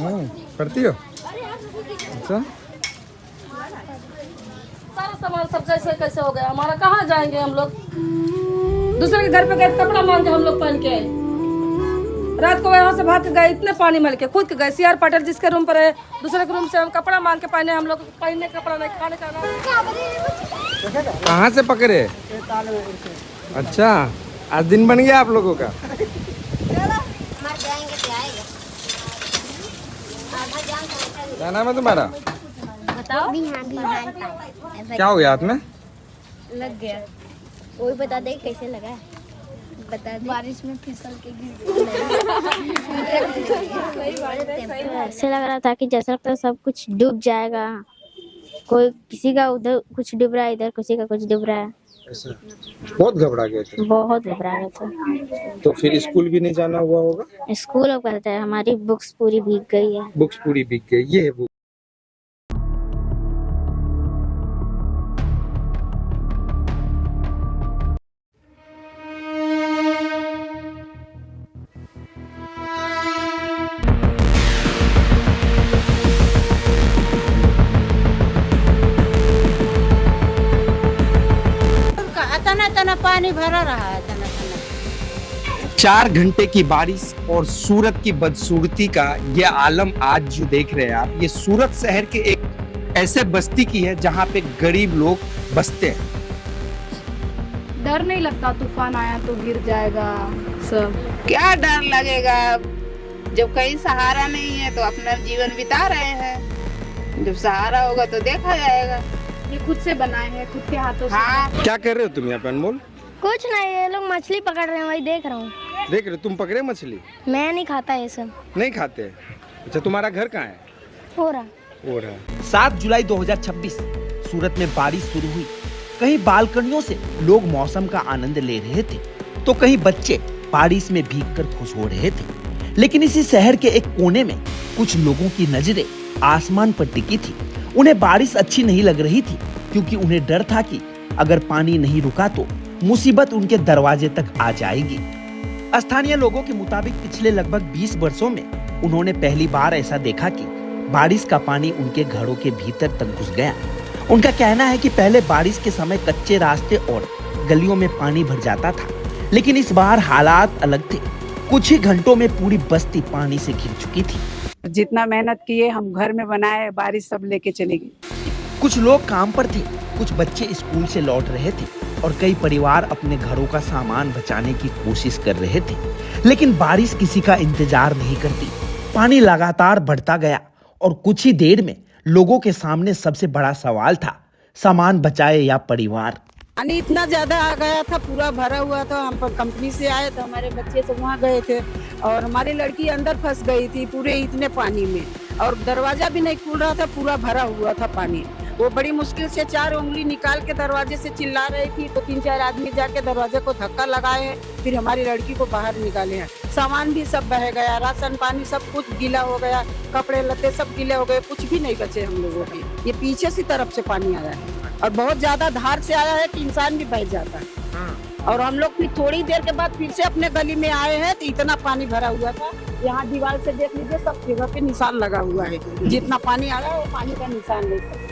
पढ़ती हो? अच्छा, सारा सामान सब कैसे कैसे हो गया हमारा। कहाँ जाएंगे हम लोग? दूसरे के घर पे गए कपड़ा मांग के हम लोग पहन के आए। रात को यहाँ से भाग के गए, इतने पानी मल के खुद के गए। CR पाटिल जिसके रूम पर है, दूसरे के रूम से हम कपड़ा मांग के पहने। हम लोग पहनने कपड़ा नहीं, खाने का नहीं। कहाँ से पकड़े? अच्छा, आज दिन बन गया आप लोगों का। क्या नाम है तुम्हारा? बताओ। क्या हो गया हाथ में? लग गया। वही बता दे कैसे लगा। बता दे। बारिश में फिसल के गिर ऐसे लग रहा था कि जैसा लगता सब कुछ डूब जाएगा। कोई किसी का उधर कुछ डूब रहा है, इधर किसी का कुछ डूब रहा है। ऐसा बहुत घबरा गए थे? बहुत घबरा गए थे। तो फिर स्कूल भी नहीं जाना हुआ होगा? स्कूल अब कहते हैं हमारी बुक्स पूरी भीग गई है। बुक्स पूरी भीग गई। ये है बुक। तना पानी भरा रहा है। तना 4 घंटे की बारिश और सूरत की बदसूरती का ये आलम आज जो देख रहे हैं आप, ये सूरत शहर के एक ऐसे बस्ती की है जहाँ पे गरीब लोग बसते हैं। डर नहीं लगता तूफान आया तो गिर जाएगा सब? क्या डर लगेगा, जब कहीं सहारा नहीं है तो अपना जीवन बिता रहे हैं। जब सहारा होगा तो देखा जाएगा। ये खुद से बनाए हैं, खुद के हाथों से। हाँ, क्या कर रहे हो तुम यहाँ पे अनमोल? कुछ नहीं, ये लोग मछली पकड़ रहे हैं, वही देख रहा हूँ। देख रहे हो? तुम पकड़े मछली? मैं नहीं खाता ये सब। नहीं खाते? अच्छा, तुम्हारा घर कहाँ है? हो रहा। 7 जुलाई 2026 सूरत में बारिश शुरू हुई। कहीं बालकनियों से लोग मौसम का आनंद ले रहे थे तो कहीं बच्चे बारिश में भीगकर खुश हो रहे थे। लेकिन इसी शहर के एक कोने में कुछ लोगों की नजरें आसमान पर टिकी थी। उन्हें बारिश अच्छी नहीं लग रही थी क्योंकि उन्हें डर था कि अगर पानी नहीं रुका तो मुसीबत उनके दरवाजे तक आ जाएगी। स्थानीय लोगों के मुताबिक पिछले लगभग 20 वर्षों में उन्होंने पहली बार ऐसा देखा कि बारिश का पानी उनके घरों के भीतर तक घुस गया। उनका कहना है कि पहले बारिश के समय कच्चे रास्ते और गलियों में पानी भर जाता था, लेकिन इस बार हालात अलग थे। कुछ ही घंटों में पूरी बस्ती पानी से घिर चुकी थी। जितना मेहनत किए हम घर में बनाए, बारिश सब लेके चली गई। कुछ लोग काम पर थे, कुछ बच्चे स्कूल से लौट रहे थे और कई परिवार अपने घरों का सामान बचाने की कोशिश कर रहे थे। लेकिन बारिश किसी का इंतजार नहीं करती। पानी लगातार बढ़ता गया और कुछ ही देर में लोगों के सामने सबसे बड़ा सवाल था, सामान बचाए या परिवार। पानी इतना ज्यादा आ गया था, पूरा भरा हुआ था। हम कंपनी से आए तो हमारे बच्चे सब वहाँ गए थे और हमारी लड़की अंदर फंस गई थी पूरे इतने पानी में, और दरवाजा भी नहीं खुल रहा था, पूरा भरा हुआ था पानी। वो बड़ी मुश्किल से 4 उंगली निकाल के दरवाजे से चिल्ला रही थी, तो 3-4 आदमी जाके दरवाजे को धक्का लगाए हैं, फिर हमारी लड़की को बाहर निकाले हैं। सामान भी सब बह गया, राशन पानी सब कुछ गीला हो गया, कपड़े लत्ते सब गीले हो गए, कुछ भी नहीं बचे हम लोगों के। ये पीछे से तरफ से पानी आया है और बहुत ज्यादा धार से आया है कि इंसान भी बह जाता है। और हम लोग फिर थोड़ी देर के बाद फिर से अपने गली में आए हैं तो इतना पानी भरा हुआ था। यहाँ दीवार से देख लीजिए, सब जगह पे निशान लगा हुआ है। जितना पानी आ रहा है वो पानी का निशान नहीं था।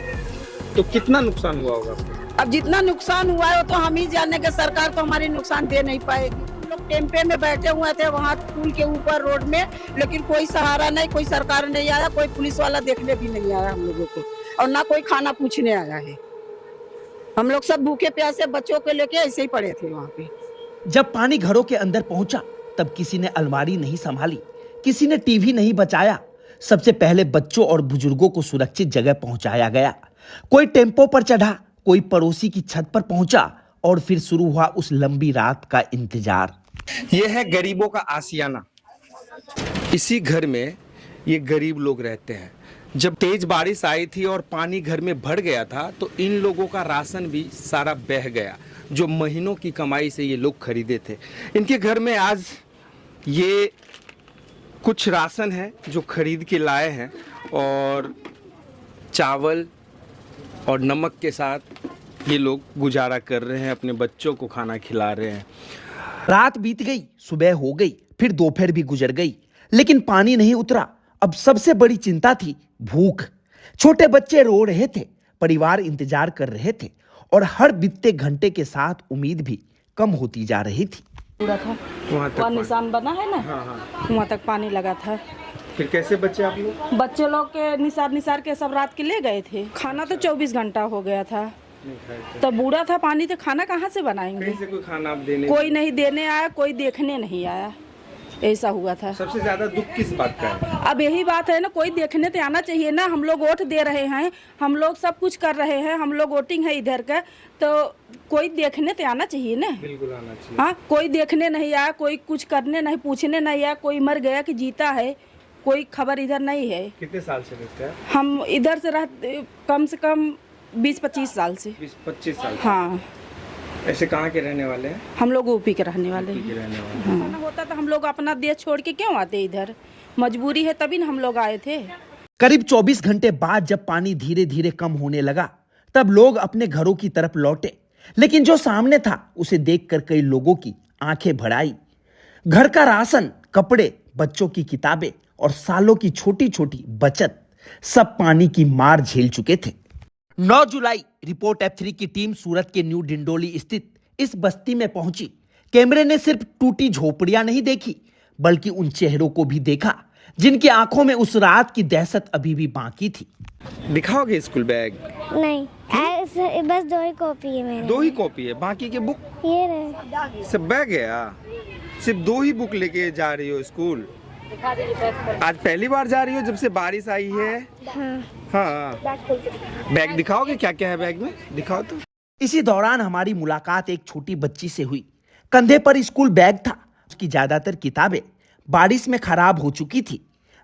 तो कितना नुकसान हुआ होगा? अब जितना नुकसान हुआ है तो हम ही जाने के, सरकार तो हमारी नुकसान दे नहीं पाएगी। हम लोग टेम्पे में बैठे हुए थे वहाँ पुल के ऊपर रोड में, लेकिन कोई सहारा नहीं, कोई सरकार नहीं आया, कोई पुलिस वाला देखने भी नहीं आया हम लोगों को, और ना कोई खाना पूछने आया है। हम लोग सब भूखे प्यासे बच्चों को लेके ऐसे ही पड़े थे वहाँ पे। जब पानी घरों के अंदर पहुंचा तब किसी ने अलमारी नहीं संभाली, किसी ने टीवी नहीं बचाया। सबसे पहले बच्चों और बुजुर्गों को सुरक्षित जगह पहुंचाया गया। कोई टेम्पो पर चढ़ा, कोई पड़ोसी की छत पर पहुंचा और फिर शुरू हुआ उस लंबी रात का इंतजार। यह है गरीबों का आशियाना। इसी घर में ये गरीब लोग रहते हैं। जब तेज बारिश आई थी और पानी घर में भर गया था तो इन लोगों का राशन भी सारा बह गया, जो महीनों की कमाई से ये लोग खरीदे थे। इनके घर में आज ये कुछ राशन है जो खरीद के लाए हैं, और चावल और नमक के साथ ये लोग गुजारा कर रहे हैं, अपने बच्चों को खाना खिला रहे हैं। रात बीत गई, सुबह हो गई, फिर दोपहर भी गुजर गई, लेकिन पानी नहीं उतरा। अब सबसे बड़ी चिंता थी भूख। छोटे बच्चे रो रहे थे, परिवार इंतजार कर रहे थे और हर बीतते घंटे के साथ उम्मीद भी कम होती जा रही थी। पूरा था वहाँ तक वहाँ निशान बना है ना, हाँ हाँ। वहाँ तक पानी लगा था। फिर कैसे बचे आप लोग? बच्चे लोग के निसार के सब रात के ले गए थे। खाना तो 24 घंटा हो गया था, तब बूढ़ा था पानी, तो खाना कहाँ से बनाएंगे? कहीं से कोई खाना आप देने? कोई नहीं देने आया, कोई देखने नहीं आया, ऐसा हुआ था। सबसे ज्यादा दुख किस बात का है? अब यही बात है ना, कोई देखने तो आना चाहिए ना। हम लोग वोट दे रहे हैं, हम लोग सब कुछ कर रहे हैं, हम लोग वोटिंग है इधर का, तो कोई देखने तो आना चाहिए ना। बिल्कुल आना चाहिए। हाँ, कोई देखने नहीं आया, कोई कुछ करने नहीं, पूछने नहीं आया, कोई मर गया कि जीता है, कोई खबर इधर नहीं है। कितने साल से रहते हैं? हम इधर से रहते कम से कम 20-25 साल से। 20-25 साल से। हाँ। ऐसे कहाँ के रहने वाले हैं? हम लोग यूपी के रहने वाले यूपी के हैं। रहने वाले हैं। हाँ। होता तो हम लोग अपना देश छोड़ के क्यों आते इधर? मजबूरी है तभी ना हम लोग आए थे। करीब 24 घंटे बाद जब पानी धीरे धीरे कम होने लगा, तब लोग अपने घरों की तरफ लौटे। लेकिन जो सामने था उसे देखकर कई लोगों की आंखें भर आई। घर का राशन, कपड़े, बच्चों की किताबें और सालों की छोटी छोटी बचत सब पानी की मार झेल चुके थे। 9 जुलाई रिपोर्ट F3 की टीम सूरत के न्यू डिंडोली स्थित इस बस्ती में पहुंची। कैमरे ने सिर्फ टूटी झोपड़ियां नहीं देखी, बल्कि उन चेहरों को भी देखा जिनकी आंखों में उस रात की दहशत अभी भी बाकी थी। दिखाओगे स्कूल बैग? नहीं, ऐसे बस 2 ही कॉपी है मेरे। 2 ही कॉपी है, बाकी के बुक ये रहे। सब बैग है? सिर्फ 2 ही बुक लेके जा रही हो स्कूल? आज पहली बार जा रही हो जब से बारिश आई है? हाँ। हाँ। बैग दिखाओगे, क्या क्या है बैग में? दिखाओ तो। इसी दौरान हमारी मुलाकात एक छोटी बच्ची से हुई। कंधे पर स्कूल बैग था। उसकी ज्यादातर किताबें बारिश में खराब हो चुकी थी।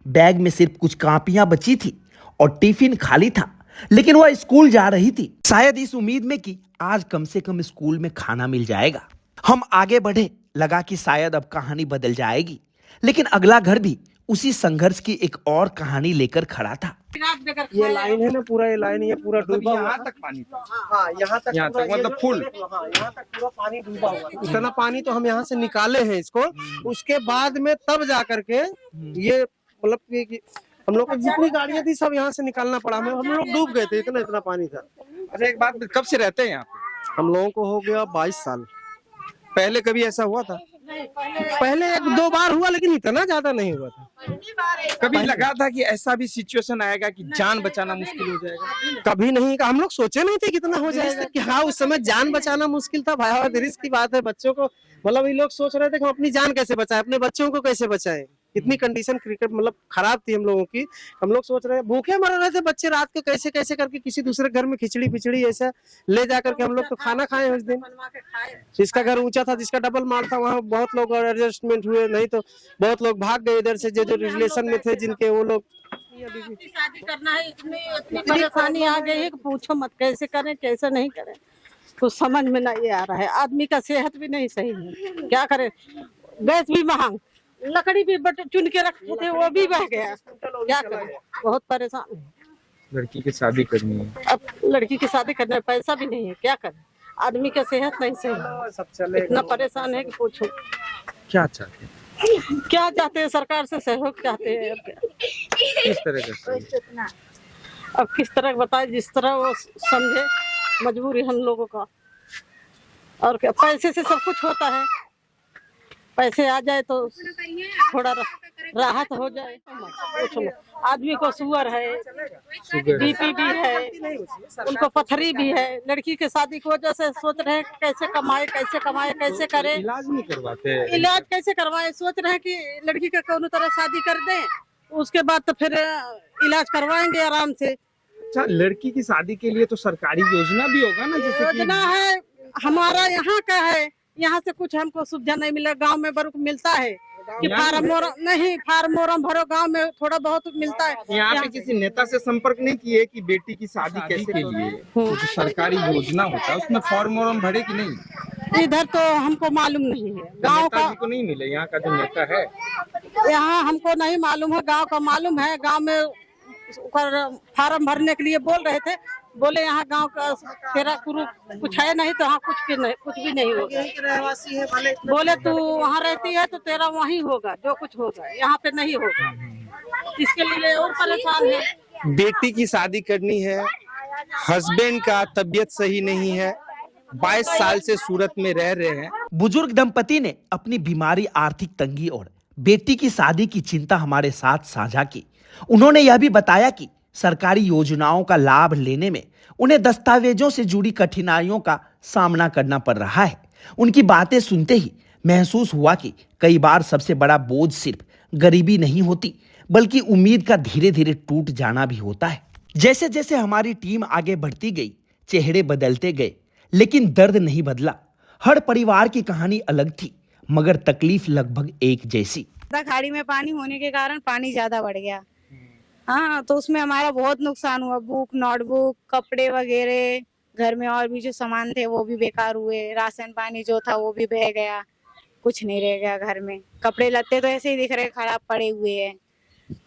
बैग में सिर्फ कुछ कॉपियां बची थी और टिफिन खाली था, लेकिन वह स्कूल जा रही थी, शायद इस उम्मीद में कि आज कम से कम स्कूल में खाना मिल जाएगा। हम आगे बढ़े, लगा कि शायद अब कहानी बदल जाएगी, लेकिन अगला घर भी उसी संघर्ष की एक और कहानी लेकर खड़ा था। ये लाइन है ना, पूरा ये लाइन, ये पूरा डूबा हुआ यहाँ था। तक पानी था? हाँ, यहाँ तक मतलब फुल? हाँ, यहाँ तक पूरा पानी डूबा हुआ था। इतना पानी तो हम यहाँ से निकाले हैं इसको, उसके बाद में तब जा करके ये मतलब कि हम लोग को जितनी गाड़ियाँ थी सब यहाँ से निकालना पड़ा। हम लोग डूब गए थे, इतना पानी था। अच्छा एक बात, कब से रहते हैं यहाँ पे? हम लोगों को हो गया 22 साल। पहले कभी ऐसा हुआ था? पहले 1-2 बार हुआ, लेकिन इतना ज्यादा नहीं हुआ था। कभी लगा था कि ऐसा भी सिचुएशन आएगा कि जान बचाना मुश्किल हो जाएगा? कभी नहीं, हम लोग सोचे नहीं थे कितना हो जाएगा। कि हाँ, उस समय जान बचाना मुश्किल था। भयावह रिस्क की बात है। बच्चों को मतलब ये लोग सोच रहे थे कि हम अपनी जान कैसे बचाएं, अपने बच्चों को कैसे बचाएं। इतनी कंडीशन क्रिकेट मतलब खराब थी हम लोगों की। हम लोग सोच रहे भूखे मर रहे थे बच्चे रात को, कैसे कैसे करके किसी दूसरे घर में खिचड़ी पिचड़ी ऐसा ले जाकर के हम लोग तो खाना खाए उस दिन। जिसका घर ऊंचा था, जिसका डबल माल था, वहाँ बहुत लोग एडजस्टमेंट हुए, नहीं तो बहुत लोग भाग गए इधर से। जो रिलेशन में थे जिनके, वो लोग शादी करना है, इतनी परेशानी आ गई है कि पूछो मत, कैसे करें कैसे नहीं करें, कुछ समझ में नहीं आ रहा है। आदमी का सेहत भी नहीं सही है, क्या करे। गैस भी महंग, लकड़ी भी बट चुन के रखे थे, वो भी बह गया, क्या करें। बहुत परेशान है। लड़की की शादी करनी है, अब लड़की की शादी करने में पैसा भी नहीं है, क्या करें। आदमी का सेहत नहीं सही, इतना परेशान है कि पूछो। क्या चाहते हैं? क्या चाहते हैं, सरकार से सहयोग चाहते हैं। अब क्या, किस तरह का? अब किस तरह बताए, जिस तरह वो समझे। मजबूरी हम लोगों का, और क्या। पैसे से सब कुछ होता है, पैसे आ जाए तो थोड़ा राहत हो जाए। आदमी को शुगर है, बीपी भी है, उनको पथरी भी है। लड़की के शादी की वजह से सोच रहे हैं कैसे कमाए कैसे करें। इलाज नहीं करवाते? इलाज कैसे करवाए, सोच रहे हैं कि लड़की का कोनो तरह शादी कर दें, उसके बाद तो फिर इलाज करवाएंगे आराम से। अच्छा, लड़की की शादी के लिए तो सरकारी योजना भी होगा ना? जैसे योजना है, हमारा यहाँ का है, यहाँ से कुछ हमको सुविधा नहीं मिला। गांव में बरुक मिलता है कि फार्म वार्म भरो, गांव में थोड़ा बहुत मिलता है। यहाँ पे किसी नेता से संपर्क नहीं किए कि बेटी की शादी कैसे के लिए जो सरकारी योजना होता है उसमें फॉर्म वॉर्म भरे कि नहीं? इधर तो हमको मालूम नहीं है, गांव का को नहीं मिले। यहाँ का जो नेता है, यहाँ हमको नहीं मालूम है, गांव का मालूम है। गांव में फार्म भरने के लिए बोल रहे थे, बोले यहाँ गांव का तेरा कुछ है नहीं, तो यहाँ कुछ भी नहीं होगा। रहवासी है भले, बोले तू वहाँ रहती है तो तेरा वहीं होगा, जो कुछ होगा यहाँ पे नहीं होगा। इसके लिए और परेशान है। बेटी की शादी करनी है, हस्बैंड का तबीयत सही नहीं है, 22 साल से सूरत में रह रहे हैं। बुजुर्ग दंपति ने अपनी बीमारी, आर्थिक तंगी और बेटी की शादी की चिंता हमारे साथ साझा की। उन्होंने यह भी बताया कि सरकारी योजनाओं का लाभ लेने में उन्हें दस्तावेजों से जुड़ी कठिनाइयों का सामना करना पड़ रहा है। उनकी बातें सुनते ही महसूस हुआ कि कई बार सबसे बड़ा बोझ सिर्फ गरीबी नहीं होती, बल्कि उम्मीद का धीरे धीरे टूट जाना भी होता है। जैसे जैसे हमारी टीम आगे बढ़ती गई, चेहरे बदलते गए, लेकिन दर्द नहीं बदला। हर परिवार की कहानी अलग थी, मगर तकलीफ लगभग एक जैसी। खाड़ी में पानी होने के कारण पानी ज्यादा बढ़ गया। हाँ, तो उसमें हमारा बहुत नुकसान हुआ। बुक, नोटबुक, कपड़े वगैरह, घर में और भी जो सामान थे वो भी बेकार हुए। राशन पानी जो था वो भी बह गया, कुछ नहीं रह गया घर में। कपड़े लत्ते तो ऐसे ही दिख रहे, खराब पड़े हुए हैं।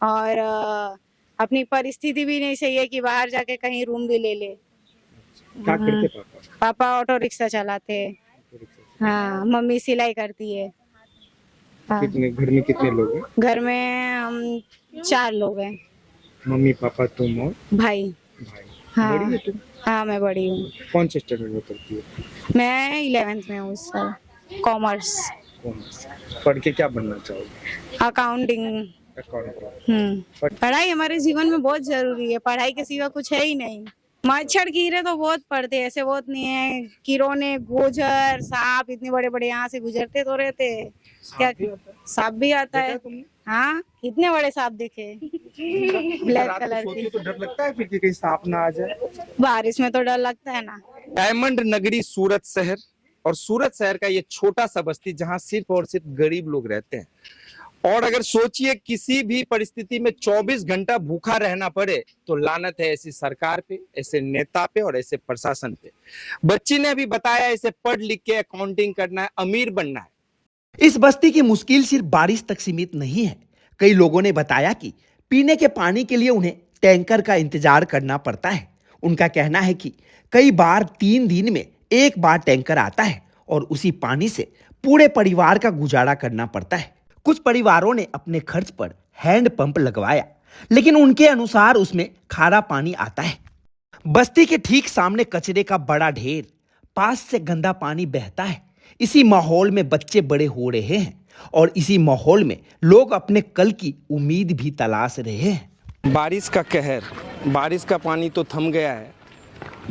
और अपनी परिस्थिति भी नहीं सही है कि बाहर जाके कहीं रूम भी ले ले। क्या करते पापा? पापा ऑटो रिक्शा चलाते हैं। हाँ, मम्मी सिलाई करती है। हाँ। घर में कितने लोग हैं? घर में हम 4 लोग हैं। मम्मी, पापा, तुम और भाई। हाँ, बड़ी है तुम? हाँ, मैं बड़ी हूँ। कौन से स्टैंडर्ड में पढ़ती हो? मैं 11th में हूँ इस साल। कॉमर्स। पढ़ के क्या बनना चाहोगे? अकाउंटिंग। अकाउंटेंट। पढ़ाई हमारे जीवन में बहुत जरूरी है। पढ़ाई के सिवा कुछ है ही नहीं। मच्छर कीड़े तो बहुत पड़ते हैं, ऐसे बहुत नहीं है। कीड़ों, गोजर, सांप इतने बड़े बड़े यहाँ से गुजरते तो रहते। क्या सांप भी आता है? हाँ, इतने बड़े सांप दिखे, ब्लैक कलर के। तो डर लगता है फिर कि कहीं सांप ना आ जाए? बारिश में तो डर लगता है ना। डायमंड नगरी सूरत शहर, और सूरत शहर का ये छोटा सा बस्ती जहां सिर्फ और सिर्फ गरीब लोग रहते हैं। और अगर सोचिए किसी भी परिस्थिति में 24 घंटा भूखा रहना पड़े तो लानत है ऐसी सरकार पे, ऐसे नेता पे और ऐसे प्रशासन पे। बच्ची ने भी बताया इसे पढ़ लिख के अकाउंटिंग करना है, अमीर बनना है। इस बस्ती की मुश्किल सिर्फ बारिश तक सीमित नहीं है। कई लोगों ने बताया कि पीने के पानी के लिए उन्हें टैंकर का इंतजार करना पड़ता है। उनका कहना है कि कई बार 3 दिन में एक बार टैंकर आता है और उसी पानी से पूरे परिवार का गुजारा करना पड़ता है। कुछ परिवारों ने अपने खर्च पर हैंड पंप लगवाया, लेकिन उनके अनुसार उसमें खारा पानी आता है। बस्ती के ठीक सामने कचरे का बड़ा ढेर, पास से गंदा पानी बहता है। इसी माहौल में बच्चे बड़े हो रहे हैं और इसी माहौल में लोग अपने कल की उम्मीद भी तलाश रहे हैं। बारिश का कहर, बारिश का पानी तो थम गया है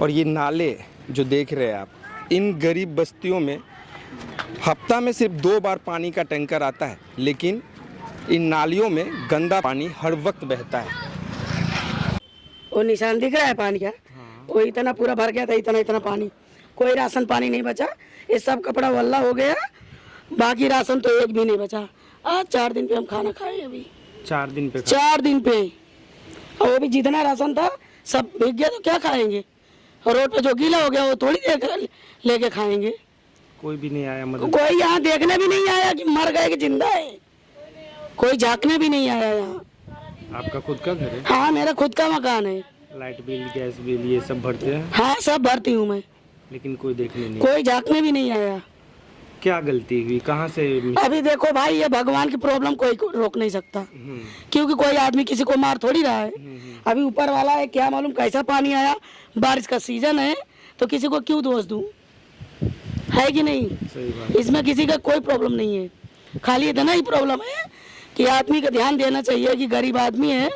और ये नाले जो देख रहे हैं आप, इन गरीब बस्तियों में हफ्ता में सिर्फ 2 बार पानी का टैंकर आता है, लेकिन इन नालियों में गंदा पानी हर वक्त बहता है। वो निशान दिख रहा है पानी का, वो इतना पूरा भर गया था, इतना पानी। कोई राशन पानी नहीं बचा, ये सब कपड़ा वल्ला हो गया, बाकी राशन तो एक भी नहीं बचा। आज 4 दिन पे हम खाना खाए। अभी 4 दिन पे और वो भी जितना राशन था सब भीग गया, तो क्या खाएंगे? और रोड पे जो गीला हो गया वो थोड़ी देर लेके खाएंगे। कोई भी नहीं आया, मतलब कोई यहाँ देखने भी नहीं आया कि मर गए कि जिंदा है। कोई झांकने भी नहीं आया यहाँ। आपका खुद का घर है? हाँ, मेरा खुद का मकान है। लाइट बिल, गैस बिल ये सब भरते हैं? हाँ, सब भरती हूँ मैं, लेकिन कोई देखने नहीं, कोई झांकने भी नहीं आया। क्या गलती हुई, कहाँ से? अभी देखो भाई, ये भगवान की प्रॉब्लम कोई रोक नहीं सकता, क्योंकि कोई आदमी किसी को मार थोड़ी रहा है। अभी ऊपर वाला है, क्या मालूम कैसा पानी आया। बारिश का सीजन है तो किसी को क्यों दोष दूं, है कि नहीं? सही बात। इसमें किसी का कोई प्रॉब्लम नहीं है, खाली इतना ही प्रॉब्लम है कि आदमी का ध्यान देना चाहिए कि गरीब आदमी है,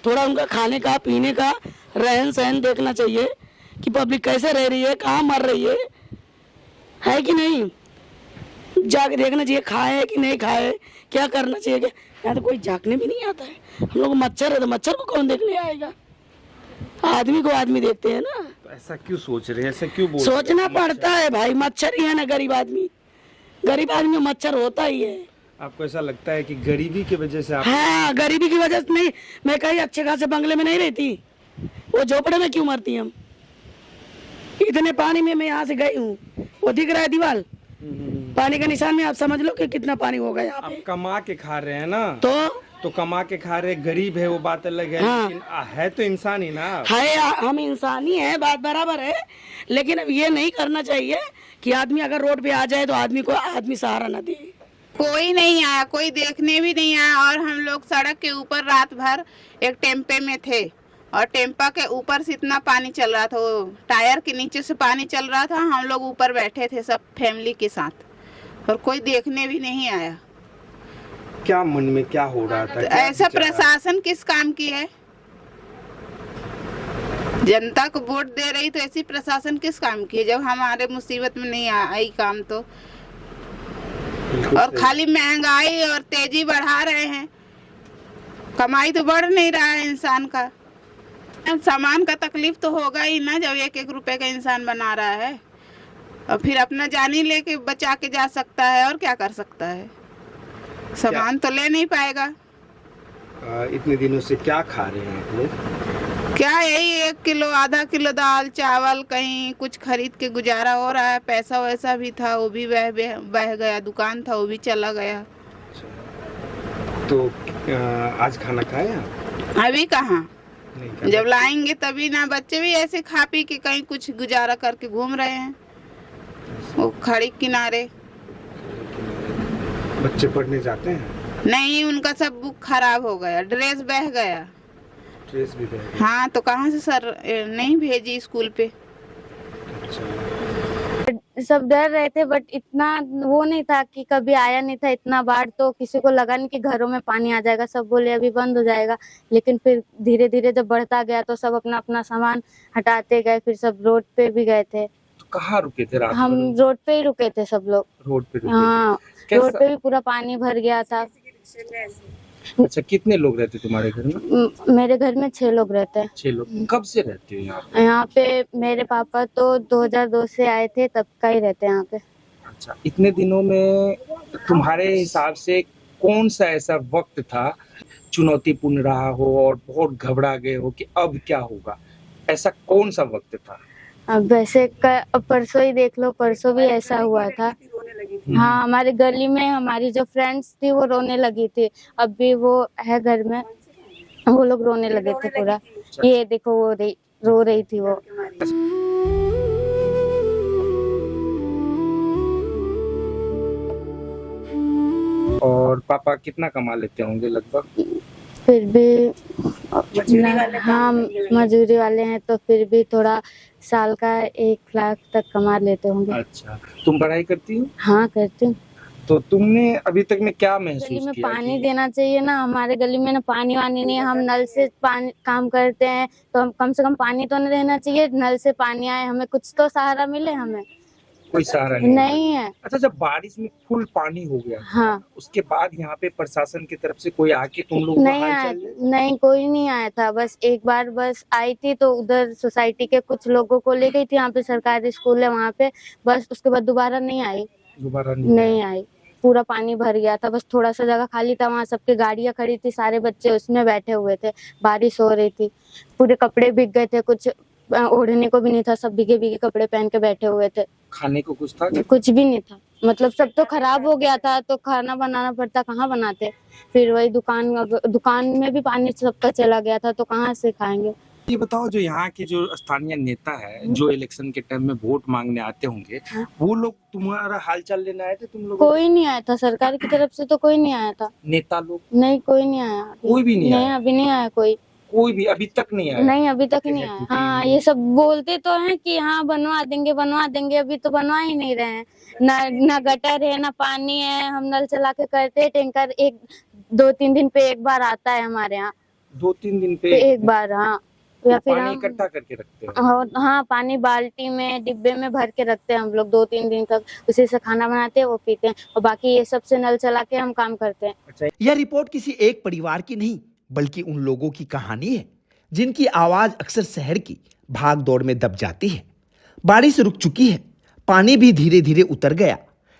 थोड़ा उनका खाने का, पीने का, रहन सहन देखना चाहिए कि पब्लिक कैसे रह रही है, कहाँ मर रही है कि नहीं? जाके देखना चाहिए खाए कि नहीं खाए, क्या करना चाहिए। यहाँ तो कोई झांकने भी नहीं आता है। हम लोग मच्छर है तो मच्छर को कौन देखने आएगा? आदमी को आदमी देखते हैं ना। तो ऐसा क्यों सोच रहे हैं, ऐसा क्यों बोल? सोचना पड़ता है भाई, मच्छर ही है ना गरीब आदमी। गरीब आदमी में मच्छर होता ही है। आपको ऐसा लगता है कि गरीबी की वजह से आप? हाँ, गरीबी की वजह से नहीं। मैं कहीं अच्छे खासे बंगले में नहीं रहती, वो झोपड़े में क्यों मरती हम? इतने पानी में मैं यहाँ से गई हूँ, वो दिख रहा है दीवार, पानी का निशान में। आप समझ लो कि कितना पानी होगा यहाँ पे। आप कमा के खा रहे हैं ना, तो कमा के खा रहे, गरीब है वो बात अलग है। हाँ। लेकिन है तो इंसान ही ना। है, हम इंसान ही है, बात बराबर है। लेकिन अब ये नहीं करना चाहिए कि आदमी अगर रोड पे आ जाए तो आदमी को आदमी सहारा ना दे। कोई नहीं आया, कोई देखने भी नहीं आया। और हम लोग सड़क के ऊपर रात भर एक टेम्पे में थे और टेम्पा के ऊपर से इतना पानी चल रहा था, वो टायर के नीचे से पानी चल रहा था। हम लोग ऊपर बैठे थे सब फैमिली के साथ और कोई देखने भी नहीं आया। क्या मन में क्या हो रहा था? तो ऐसा प्रशासन किस काम की है? जनता को वोट दे रही तो ऐसी प्रशासन किस काम की है जब हमारे मुसीबत में नहीं आई काम तो। और खाली महंगाई और तेजी बढ़ा रहे हैं, कमाई तो बढ़ नहीं रहा है इंसान का। सामान का तकलीफ तो होगा ही ना जब 1-1 रुपए का इंसान बना रहा है। और फिर अपना जानी लेके बचा के जा सकता है और क्या कर सकता है, सामान तो ले नहीं पाएगा। इतने दिनों से क्या खा रहे हैं आप लोग? क्या यही 1 किलो आधा किलो दाल चावल कहीं कुछ खरीद के गुजारा हो रहा है। पैसा वैसा भी था वो भी बह गया, दुकान था वो भी चला गया। तो आज खाना खाया? अभी कहाँ, जब लाएंगे तभी ना। बच्चे भी ऐसे खा पी के कहीं कुछ गुजारा करके घूम रहे हैं वो खड़ी किनारे। बच्चे पढ़ने जाते हैं? नहीं, उनका सब बुक खराब हो गया, ड्रेस बह गया। ड्रेस भी बह गया? हाँ, तो कहाँ से सर नहीं भेजी स्कूल पे। सब डर रहे थे बट इतना वो नहीं था कि कभी आया नहीं था इतना बाढ़, तो किसी को लगा नहीं कि घरों में पानी आ जाएगा। सब बोले अभी बंद हो जाएगा, लेकिन फिर धीरे धीरे जब बढ़ता गया तो सब अपना अपना सामान हटाते गए। फिर सब रोड पे भी गए थे। तो कहाँ रुके थे रात? हम रोड पे ही रुके थे सब लोग। रोड पे रुके हाँ, थे? रोड पे भी पूरा पानी भर गया था। अच्छा, कितने लोग रहते तुम्हारे घर में? मेरे घर में 6 लोग रहते हैं। 6 लोग। कब से रहते हो यहाँ पे? यहाँ पे मेरे पापा तो 2002 से आए थे, तब का ही रहते हैं यहाँ पे। अच्छा, इतने दिनों में तुम्हारे हिसाब से कौन सा ऐसा वक्त था चुनौतीपूर्ण रहा हो और बहुत घबरा गए हो कि अब क्या होगा? ऐसा कौन सा वक्त था? अब वैसे परसों ही देख लो, परसों भी ऐसा हुआ था। हाँ, हमारे गली में हमारी जो फ्रेंड्स थी वो रोने लगी थी। अब भी वो है घर में, वो लोग रोने लगे थे पूरा। ये देखो वो रो रही थी वो। और पापा कितना कमा लेते होंगे लगभग? फिर भी हाँ, मजदूरी वाले हैं तो फिर भी थोड़ा साल का 1 लाख तक कमा लेते होंगे। अच्छा, तुम पढ़ाई करती हो? हाँ, करती हूँ। तो तुमने अभी तक में क्या गली महसूस में किया? पानी देना चाहिए ना। हमारे गली में ना पानी वानी नहीं है। हम नल से पानी काम करते हैं तो हम कम से कम पानी तो नहीं रहना चाहिए। नल से पानी आए, हमें कुछ तो सहारा मिले। हमें कोई सहारा नहीं? नहीं है। अच्छा, जब बारिश में फुल पानी हो गया हाँ, उसके बाद यहाँ पे प्रशासन की तरफ से कोई आके तुम लोग नहीं आया, नहीं कोई नहीं आया था। बस एक बार बस आई थी तो उधर सोसाइटी के कुछ लोगों को ले गई थी। यहाँ पे सरकारी स्कूल है वहाँ पे, बस उसके बाद दोबारा नहीं आई। दोबारा नहीं आई। पूरा पानी भर गया था, बस थोड़ा सा जगह खाली था, वहाँ सबके गाड़ियाँ खड़ी थी, सारे बच्चे उसमें बैठे हुए थे। बारिश हो रही थी, पूरे कपड़े भीग गए थे, कुछ ओढ़ने को भी नहीं था, सब भीगे भीगे कपड़े पहन के बैठे हुए थे। खाने को कुछ था? कुछ भी नहीं था, मतलब सब तो खराब हो गया था, तो खाना बनाना पड़ता, कहाँ बनाते। फिर वही दुकान में भी पानी सबका चला गया था, तो कहाँ से खाएंगे। ये बताओ, जो यहाँ के जो स्थानीय नेता है जो इलेक्शन के टाइम में वोट मांगने आते होंगे, वो लोग तुम्हारा हालचाल लेने आए थे? तुम लोग कोई नहीं आया था, सरकार की तरफ से तो कोई नहीं आया था। नेता लोग? नहीं, कोई नहीं आया। कोई भी नहीं आया? अभी नहीं आया कोई भी अभी तक नहीं आया? नहीं, अभी तक नहीं आया। हाँ, ये सब बोलते तो हैं कि हाँ बनवा देंगे, अभी तो बनवा ही नहीं रहे हैं। ना गटर है, ना पानी है। हम नल चला के करते हैं, टैंकर 2-3 दिन पे एक बार आता है हमारे यहाँ। 2-3 दिन पे एक बार? हाँ, या फिर पानी इकट्ठा करके रखते हैं? हाँ, पानी बाल्टी में डिब्बे में भर के रखते हैं हम लोग 2-3 दिन तक। उसी से खाना बनाते हैं, वो पीते हैं, और बाकी ये सब से नल चला के हम काम करते हैं। अच्छा, यह रिपोर्ट किसी एक परिवार की नहीं बल्कि उन लोगों की कहानी है जिनकी आवाज अक्सर शहर की भाग दौड़ में दब जाती है। बारिश रुक चुकी है, पानी भी धीरे धीरे उतर गया,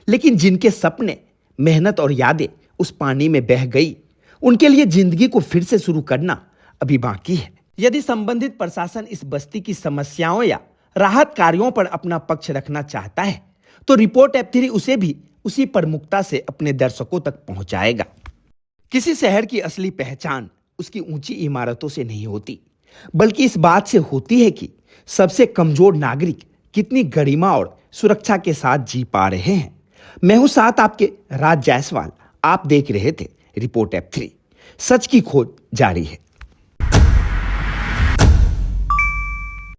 लेकिन जिनके सपने, मेहनत और यादें उस पानी में बह गई, उनके लिए जिंदगी को फिर से शुरू करना अभी बाकी है। यदि संबंधित प्रशासन इस बस्ती की समस्याओं या राहत कार्यों पर अपना पक्ष रखना चाहता है तो रिपोर्ट F3 उसे भी उसी प्रमुखता से अपने दर्शकों तक पहुंचाएगा। किसी शहर की असली पहचान उसकी ऊंची इमारतों से नहीं होती, बल्कि इस बात से होती है कि सबसे कमजोर नागरिक कितनी गरिमा और सुरक्षा के साथ जी पा रहे हैं। मैं हूं साथ आपके राज जायसवाल। आप देख रहे थे रिपोर्ट F3। सच की खोज जारी है।